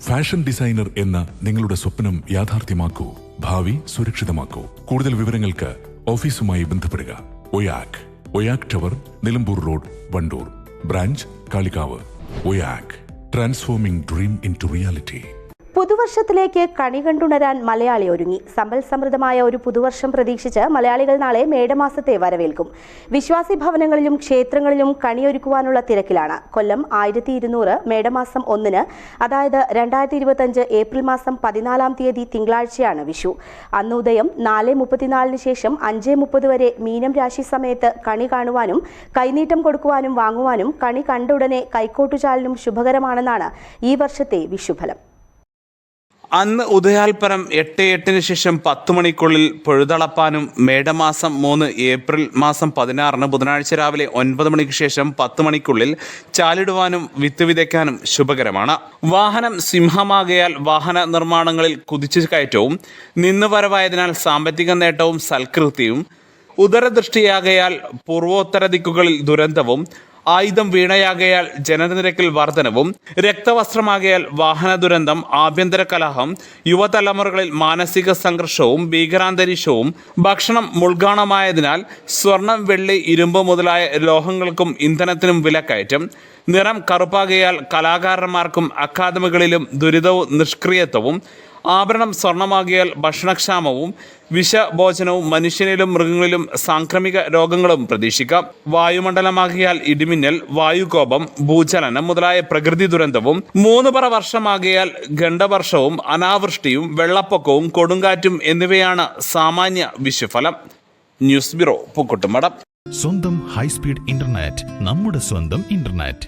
Fashion designer എന്ന നിങ്ങളുടെ സ്വപ്നം യാഥാർത്ഥ്യമാക്കൂ. ഭാവി സുരക്ഷിതമാക്കൂ. കൂടുതൽ വിവരങ്ങൾക്ക് ഓഫീസുമായി ബന്ധപ്പെടുക. Oyak tower, Nilambur road, Wandoor. Branch Kalikavu. Oyak, transforming dream into reality. പുതുവർഷത്തിലേക്ക് കണി കണ്ടുണരാൻ മലയാളി ഒരുങ്ങി. സമ്പൽ സമൃദ്ധമായ ഒരു പുതുവർഷം പ്രതീക്ഷിച്ച് മലയാളികൾ നാളെ മേടമാസത്തെ വരവേൽക്കും. വിശ്വാസി ഭവനങ്ങളിലും ക്ഷേത്രങ്ങളിലും കണിയൊരുക്കുവാനുള്ള തിരക്കിലാണ്. കൊല്ലം 1200 മേടമാസം 1-ന്, അതായത് 2025 ഏപ്രിൽ മാസം 14-ാം തീയതി തിങ്കളാഴ്ചയാണ് വിഷു. അന്ന് ഉദയം 4:34 ശേഷം 5:30 വരെ മീനം രാശി സമയത്ത് കണി കാണുവാനും കൈനീട്ടം കൊടുക്കുവാനും വാങ്ങുവാനും കണി കണ്ട ഉടനെ കൈക്കോട്ടുചാലിനും ശുഭകരമാണെന്നാണ് ഈ വർഷത്തെ വിഷുഫലം. അന്ന് ഉദയാൽപരം 8:08 ശേഷം 10 മണിക്കുള്ളിൽ പൊഴുതളപ്പാനും മേടമാസം 3 ഏപ്രിൽ മാസം 16-ന് ബുധനാഴ്ച രാവിലെ 9 മണിക്ക് ശേഷം 10 മണിക്കുള്ളിൽ ചാലിടുവാനും വിത്ത് വിതയ്ക്കാനും ശുഭകരമാണ്. വാഹനം സിംഹമാകയാൽ വാഹന നിർമ്മാണങ്ങളിൽ കുതിച്ചുകയറ്റവും, നിന്നുവരവായതിനാൽ സാമ്പത്തിക നേട്ടവും സൽകൃത്യവും, ഉദരദൃഷ്ടിയാകയാൽ പൂർവോത്തര ദിക്കുകളിൽ ദുരന്തവും, ആയുധം വീണയാകയാൽ ജനനിരക്കിൽ വർധനവും, രക്തവസ്ത്രമാകയാൽ വാഹന ദുരന്തം, ആഭ്യന്തര കലഹം, യുവതലമുറകളിൽ മാനസിക സംഘർഷവും ഭീകരാന്തരീക്ഷവും, ഭക്ഷണം മുൾഗാണമായതിനാൽ സ്വർണം, വെള്ളി, ഇരുമ്പ് മുതലായ ലോഹങ്ങൾക്കും ഇന്ധനത്തിനും വിലക്കയറ്റം, നിറം കറുപ്പാകയാൽ കലാകാരന്മാർക്കും അക്കാദമികളിലും ദുരിതവും നിഷ്ക്രിയത്വവും, ആഭരണം സ്വർണമാകിയാൽ ഭക്ഷണക്ഷാമവും വിഷഭോജനവും മനുഷ്യനിലും മൃഗങ്ങളിലും സാംക്രമിക രോഗങ്ങളും പ്രതീക്ഷിക്കാം. വായുമണ്ഡലമാകിയാൽ ഇടിമിന്നൽ, വായുകോപം, ഭൂചലനം മുതലായ പ്രകൃതി ദുരന്തവും, 3 പറ വർഷമാകിയാൽ ഖണ്ഡവർഷവും അനാവൃഷ്ടിയും വെള്ളപ്പൊക്കവും കൊടുങ്കാറ്റും എന്നിവയാണ് സാമാന്യ വിഷുഫലം. News bureau, പൂക്കോട്ടുംപടം. സ്വന്തം ഹൈസ്പീഡ് ഇന്റർനെറ്റ്, നമ്മുടെ സ്വന്തം ഇന്റർനെറ്റ്.